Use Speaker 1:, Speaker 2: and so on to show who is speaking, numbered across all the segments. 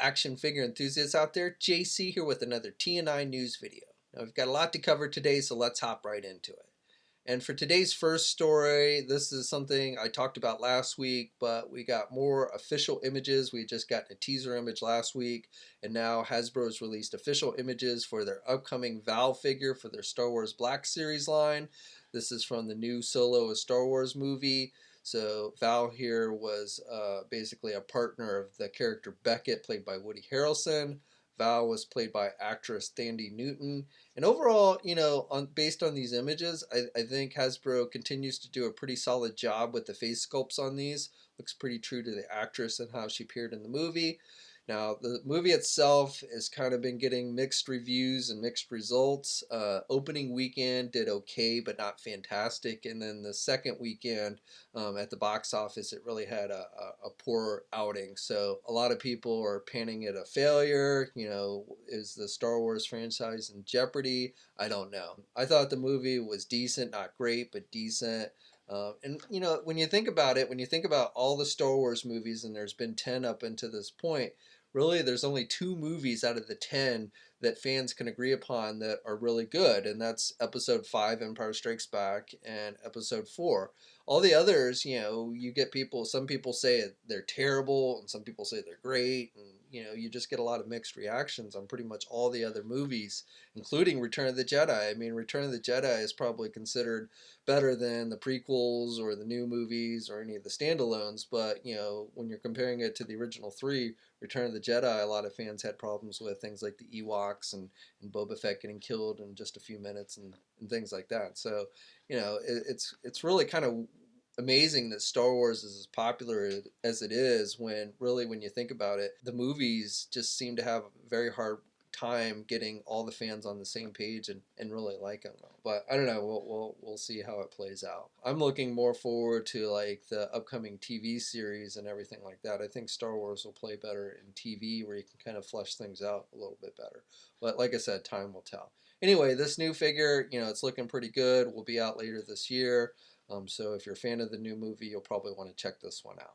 Speaker 1: action figure enthusiasts out there. JC here with another TNINews video. Now we've got a lot to cover today, so let's hop right into it. And for today's first story, this is something I talked about last week, but we got more official images. We just got a teaser image last week, and now Hasbro has released official images for their upcoming Val figure for their Star Wars Black Series line. This is from the new Solo a Star Wars movie. So Val here was basically a partner of the character Beckett, played by Woody Harrelson. Val was played by actress Thandie Newton. And overall, based on these images, I think Hasbro continues to do a pretty solid job with the face sculpts on these. Looks pretty true to the actress and how she appeared in the movie. Now, the movie itself has kind of been getting mixed reviews and mixed results. Opening weekend did okay, but not fantastic. And then the second weekend at the box office, it really had a poor outing. So a lot of people are panning it a failure. Is the Star Wars franchise in jeopardy? I don't know. I thought the movie was decent, not great, but decent. When you think about it, when you think about all the Star Wars movies, and there's been 10 up until this point, really there's only 2 movies out of the 10 that fans can agree upon that are really good, and that's Episode 5, Empire Strikes Back, and Episode 4. All the others, you get some people say they're terrible, and some people say they're great, and you just get a lot of mixed reactions on pretty much all the other movies, including Return of the Jedi. I mean, Return of the Jedi is probably considered better than the prequels or the new movies or any of the standalones, but when you're comparing it to the original 3, Return of the Jedi, a lot of fans had problems with things like the Ewoks and Boba Fett getting killed in just a few minutes and things like that. So, it's really kind of amazing that Star Wars is as popular as it is, when you think about it, the movies just seem to have a very hard time getting all the fans on the same page and really like them. But I don't know, we'll see how it plays out. I'm looking more forward to like the upcoming TV series and everything like that. I think Star Wars will play better in TV, where you can kind of flesh things out a little bit better. But like I said, time will tell. Anyway, this new figure, it's looking pretty good. Will be out later this year. So if you're a fan of the new movie, you'll probably want to check this one out.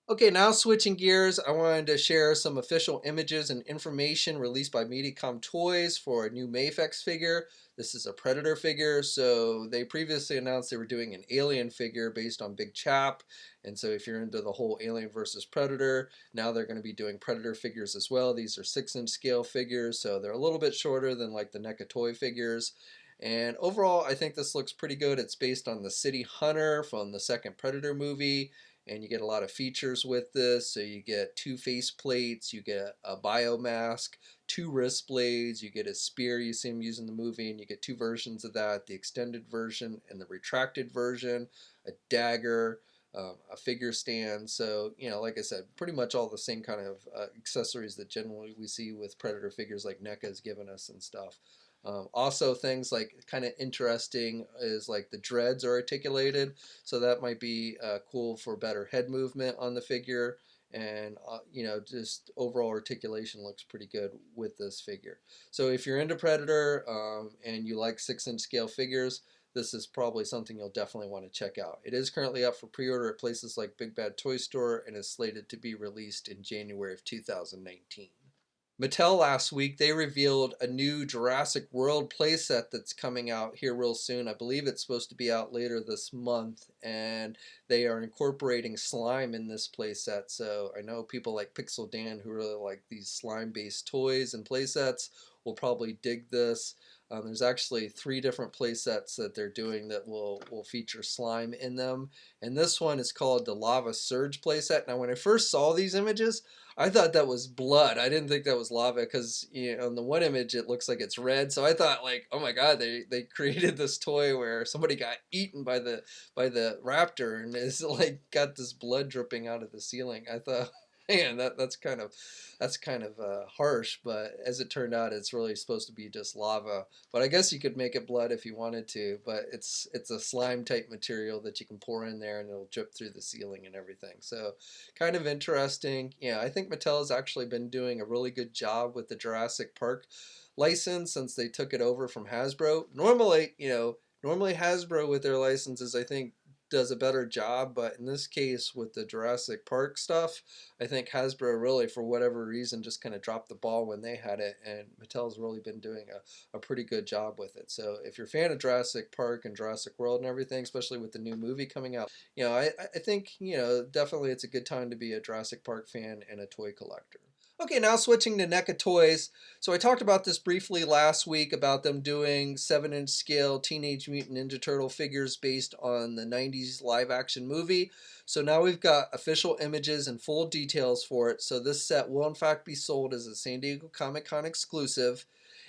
Speaker 1: Okay, now switching gears, I wanted to share some official images and information released by Mediacom Toys for a new Mafex figure. This is a Predator figure, so they previously announced they were doing an Alien figure based on Big Chap, and so if you're into the whole Alien versus Predator, now they're going to be doing Predator figures as well. These are 6-inch scale figures, so they're a little bit shorter than like the NECA toy figures. And overall, I think this looks pretty good. It's based on the City Hunter from the second Predator movie, and you get a lot of features with this. So you get 2 face plates, you get a biomask, 2 wrist blades, you get a spear you see him use in the movie, and you get 2 versions of that, the extended version and the retracted version, a dagger, a figure stand. So, like I said, pretty much all the same kind of accessories that generally we see with Predator figures like NECA has given us and stuff. Also, things like kind of interesting is like the dreads are articulated, so that might be cool for better head movement on the figure. And just overall articulation looks pretty good with this figure. So if you're into Predator and you like 6-inch scale figures, this is probably something you'll definitely want to check out. It is currently up for pre-order at places like Big Bad Toy Store and is slated to be released in January of 2019. Mattel last week, they revealed a new Jurassic World playset that's coming out here real soon. I believe it's supposed to be out later this month, and they are incorporating slime in this playset. So I know people like Pixel Dan, who really like these slime-based toys and playsets, will probably dig this. There's actually 3 different playsets that they're doing that will feature slime in them. And this one is called the Lava Surge playset. Now, when I first saw these images, I thought that was blood. I didn't think that was lava because on the one image it looks like it's red. So I thought like, oh my God, they created this toy where somebody got eaten by the raptor and is like got this blood dripping out of the ceiling. I thought, man, that's kind of harsh. But as it turned out, it's really supposed to be just lava. But I guess you could make it blood if you wanted to. But it's a slime type material that you can pour in there and it'll drip through the ceiling and everything. So kind of interesting. Yeah, I think Mattel has actually been doing a really good job with the Jurassic Park license since they took it over from Hasbro. Normally Hasbro with their licenses, I think, does a better job, but in this case with the Jurassic Park stuff, I think Hasbro really, for whatever reason, just kind of dropped the ball when they had it, and Mattel's really been doing a pretty good job with it. So if you're a fan of Jurassic Park and Jurassic World and everything, especially with the new movie coming out, I think, definitely it's a good time to be a Jurassic Park fan and a toy collector. Okay, now switching to NECA Toys. So I talked about this briefly last week about them doing 7-inch scale Teenage Mutant Ninja Turtle figures based on the 90s live action movie. So now we've got official images and full details for it. So this set will in fact be sold as a San Diego Comic-Con exclusive.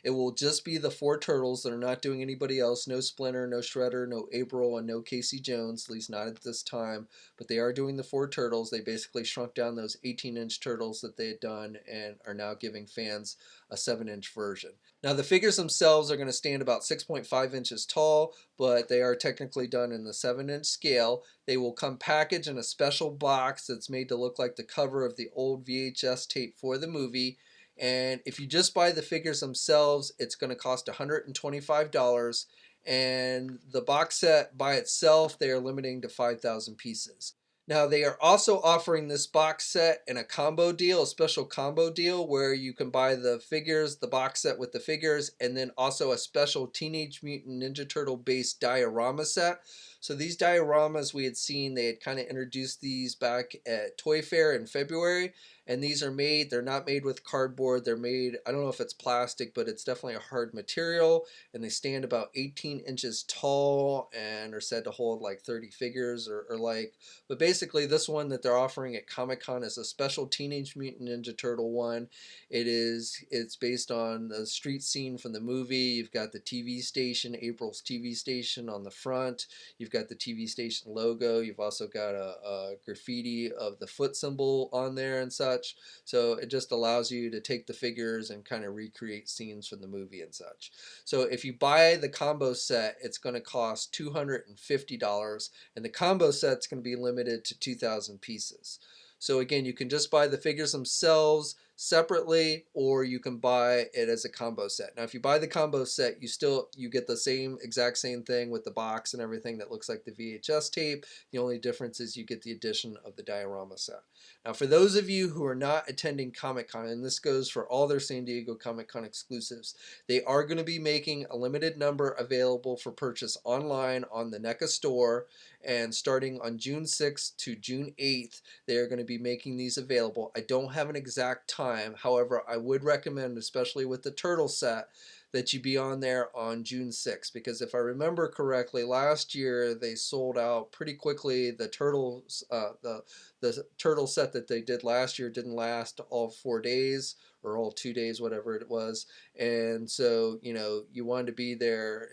Speaker 1: It will just be the 4 turtles. They're not doing anybody else. No Splinter, no Shredder, no April, and no Casey Jones, at least not at this time. But they are doing the 4 turtles. They basically shrunk down those 18-inch turtles that they had done and are now giving fans a 7-inch version. Now the figures themselves are going to stand about 6.5 inches tall, but they are technically done in the 7-inch scale. They will come packaged in a special box that's made to look like the cover of the old VHS tape for the movie. And if you just buy the figures themselves, it's going to cost $125. And the box set by itself, they are limiting to 5,000 pieces. Now they are also offering this box set in a combo deal, a special combo deal where you can buy the figures, the box set with the figures, and then also a special Teenage Mutant Ninja Turtle based diorama set. So these dioramas we had seen, they had kind of introduced these back at Toy Fair in February, and these are made, they're not made with cardboard, they're made, I don't know if it's plastic, but it's definitely a hard material, and they stand about 18 inches tall and are said to hold like 30 figures but basically this one that they're offering at Comic-Con is a special Teenage Mutant Ninja Turtle one. It's based on the street scene from the movie. You've got the TV station, April's TV station on the front. You've got the TV station logo. You've also got a graffiti of the foot symbol on there and such. So it just allows you to take the figures and kind of recreate scenes from the movie and such. So if you buy the combo set, it's going to cost $250, and the combo set's going to be limited to 2,000 pieces. So again, you can just buy the figures themselves separately, or you can buy it as a combo set. Now if you buy the combo set, you get the exact same thing with the box and everything that looks like the VHS tape. The only difference is you get the addition of the diorama set. Now for those of you who are not attending Comic-Con, and this goes for all their San Diego Comic-Con exclusives, they are going to be making a limited number available for purchase online on the NECA store, and starting on June 6th to June 8th, they are going to be making these available. I don't have an exact time. However, I would recommend, especially with the turtle set, that you be on there on June 6th, because if I remember correctly, last year they sold out pretty quickly. The turtle set that they did last year didn't last all 4 days or all 2 days, whatever it was. And so, you wanted to be there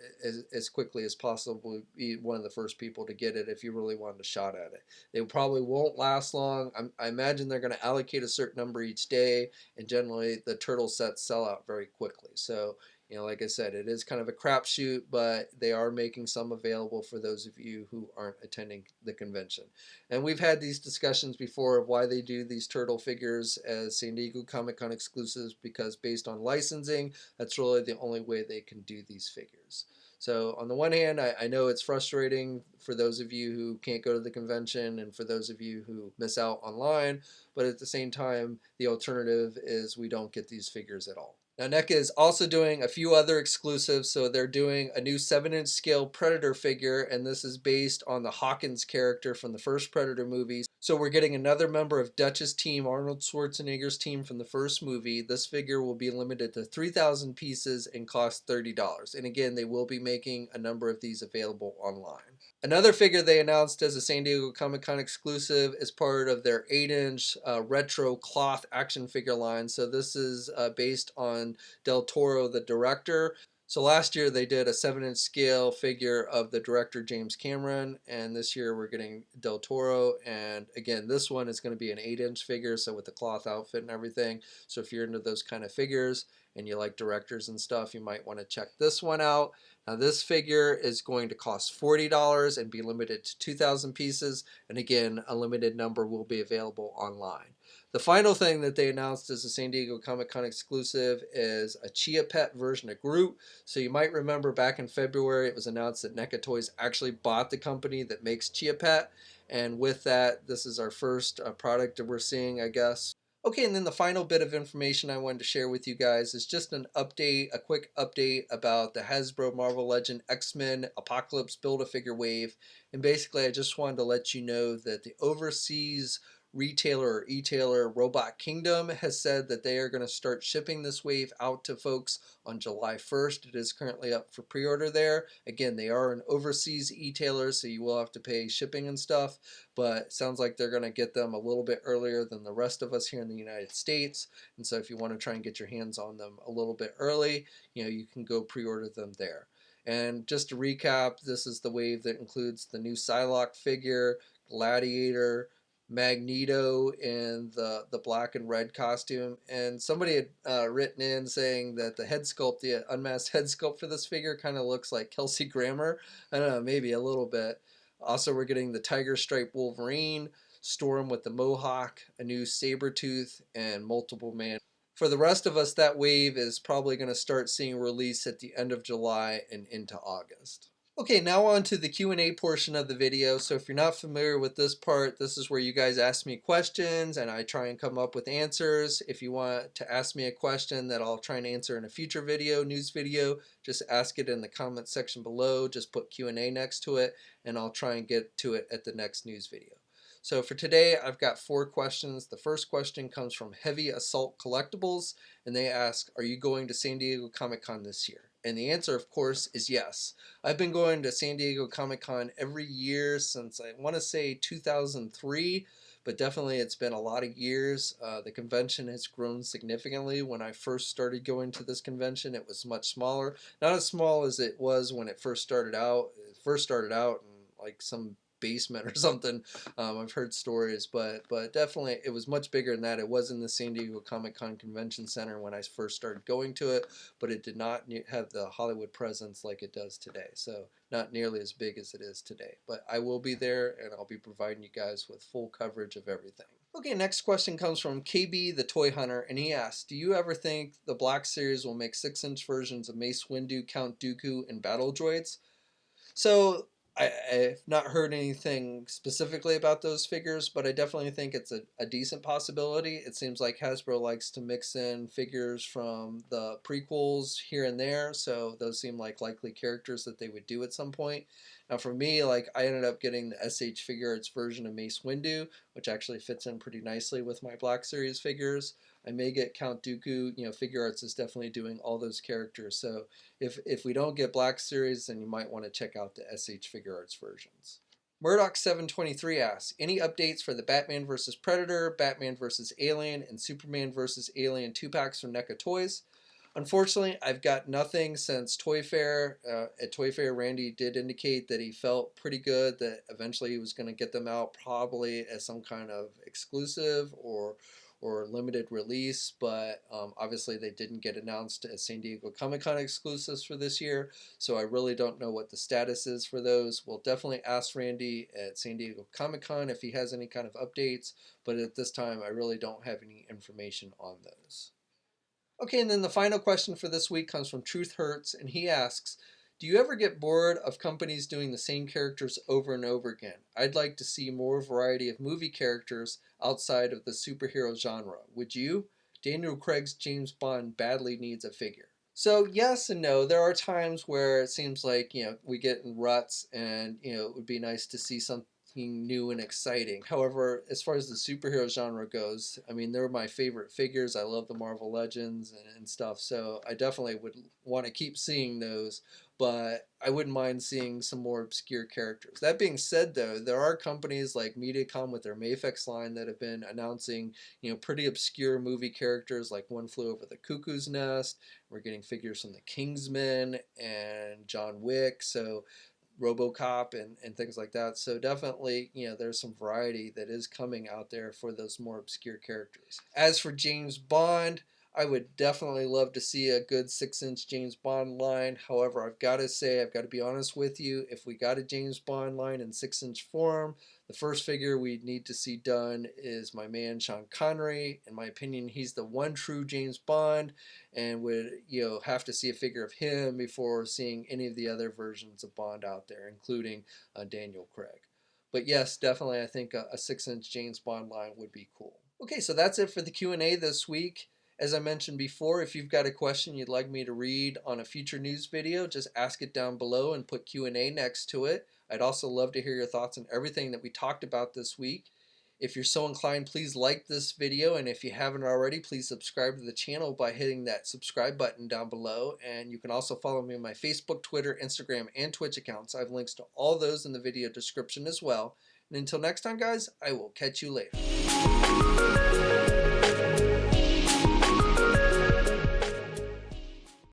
Speaker 1: as quickly as possible, be one of the first people to get it if you really wanted a shot at it. They probably won't last long. I imagine they're going to allocate a certain number each day, and generally the turtle sets sell out very quickly. So, like I said, it is kind of a crapshoot, but they are making some available for those of you who aren't attending the convention. And we've had these discussions before of why they do these turtle figures as San Diego Comic-Con exclusives, because based on licensing, that's really the only way they can do these figures. So on the one hand, I know it's frustrating for those of you who can't go to the convention and for those of you who miss out online, but at the same time, the alternative is we don't get these figures at all. Now NECA is also doing a few other exclusives. So they're doing a new 7-inch scale Predator figure, and this is based on the Hawkins character from the first Predator movies. So we're getting another member of Dutch's team, Arnold Schwarzenegger's team from the first movie. This figure will be limited to 3,000 pieces and cost $30. And again, they will be making a number of these available online. Another figure they announced as a San Diego Comic-Con exclusive is part of their 8-inch retro cloth action figure line. So this is based on Del Toro, the director. So last year they did a 7-inch scale figure of the director James Cameron, and this year we're getting Del Toro. And again, this one is going to be an 8-inch figure, so with the cloth outfit and everything. So if you're into those kind of figures and you like directors and stuff, you might want to check this one out. Now this figure is going to cost $40 and be limited to 2,000 pieces, and again, a limited number will be available online. The final thing that they announced as a San Diego Comic-Con exclusive is a Chia Pet version of Groot. So you might remember back in February, it was announced that NECA Toys actually bought the company that makes Chia Pet. And with that, this is our first product that we're seeing, I guess. Okay, and then the final bit of information I wanted to share with you guys is just an update, a quick update about the Hasbro Marvel Legend X-Men Apocalypse Build-A-Figure wave. And basically, I just wanted to let you know that the overseas retailer or e-tailer Robot Kingdom has said that they are going to start shipping this wave out to folks on July 1st. It is currently up for pre-order there. Again, they are an overseas e-tailer, so you will have to pay shipping and stuff, but it sounds like they're going to get them a little bit earlier than the rest of us here in the United States. And so if you want to try and get your hands on them a little bit early, you can go pre-order them there. And just to recap, this is the wave that includes the new Psylocke figure, Gladiator, Magneto in the black and red costume, and somebody had written in saying that the head sculpt, the unmasked head sculpt for this figure kind of looks like Kelsey Grammer. I don't know, maybe a little bit. Also, we're getting the Tiger Stripe Wolverine, Storm with the Mohawk, a new Sabretooth, and multiple man. For the rest of us, that wave is probably going to start seeing release at the end of July and into August. Okay, now on to the Q&A portion of the video. So if you're not familiar with this part, this is where you guys ask me questions and I try and come up with answers. If you want to ask me a question that I'll try and answer in a future video, news video, just ask it in the comment section below. Just put Q&A next to it and I'll try and get to it at the next news video. So for today, I've got 4 questions. The first question comes from Heavy Assault Collectibles, and they ask, are you going to San Diego Comic-Con this year? And the answer, of course, is yes. I've been going to San Diego Comic-Con every year since, I want to say, 2003, but definitely it's been a lot of years. The convention has grown significantly. When I first started going to this convention, it was much smaller. Not as small as it was when it first started out. It first started out in like some basement or something. I've heard stories, but definitely it was much bigger than that. It was in the San Diego Comic-Con Convention Center when I first started going to it, but it did not have the Hollywood presence like it does today. So not nearly as big as it is today. But I will be there and I'll be providing you guys with full coverage of everything. Okay, next question comes from KB the Toy Hunter, and he asks, do you ever think the Black Series will make 6-inch versions of Mace Windu, Count Dooku, and Battle Droids? So I've not heard anything specifically about those figures, but I definitely think it's a decent possibility. It seems like Hasbro likes to mix in figures from the prequels here and there, so those seem like likely characters that they would do at some point. Now for me, like I ended up getting the SH Figure Arts version of Mace Windu, which actually fits in pretty nicely with my Black Series figures. I may get Count Dooku. Figure Arts is definitely doing all those characters, so if we don't get Black Series, then you might want to check out the SH Figure Arts versions. Murdoch723 asks, any updates for the Batman vs. Predator, Batman vs. Alien, and Superman vs. Alien 2-packs from NECA Toys? Unfortunately, I've got nothing since Toy Fair. At Toy Fair, Randy did indicate that he felt pretty good that eventually he was going to get them out probably as some kind of exclusive or limited release, but obviously they didn't get announced as San Diego Comic-Con exclusives for this year, so I really don't know what the status is for those. We'll definitely ask Randy at San Diego Comic-Con if he has any kind of updates, but at this time I really don't have any information on those. Okay, and then the final question for this week comes from Truth Hurts, and he asks, do you ever get bored of companies doing the same characters over and over again? I'd like to see more variety of movie characters outside of the superhero genre. Would you? Daniel Craig's James Bond badly needs a figure. So yes and no. There are times where it seems like, we get in ruts and, it would be nice to see something new and exciting. However, as far as the superhero genre goes, I mean, they're my favorite figures. I love the Marvel Legends and stuff, so I definitely would want to keep seeing those, but I wouldn't mind seeing some more obscure characters. That being said, though, there are companies like Mediacom with their Mafex line that have been announcing, pretty obscure movie characters like One Flew Over the Cuckoo's Nest. We're getting figures from the Kingsman and John Wick, so RoboCop and things like that. So definitely, there's some variety that is coming out there for those more obscure characters. As for James Bond, I would definitely love to see a good 6-inch James Bond line. However, I've got to say, I've got to be honest with you, if we got a James Bond line in 6-inch form, the first figure we'd need to see done is my man Sean Connery. In my opinion, he's the one true James Bond, and would have to see a figure of him before seeing any of the other versions of Bond out there, including Daniel Craig. But yes, definitely, I think a 6-inch James Bond line would be cool. Okay, so that's it for the Q&A this week. As I mentioned before, if you've got a question you'd like me to read on a future news video, just ask it down below and put Q&A next to it. I'd also love to hear your thoughts on everything that we talked about this week. If you're so inclined, please like this video, and if you haven't already, please subscribe to the channel by hitting that subscribe button down below. And you can also follow me on my Facebook, Twitter, Instagram, and Twitch accounts. I have links to all those in the video description as well. And until next time, guys, I will catch you later.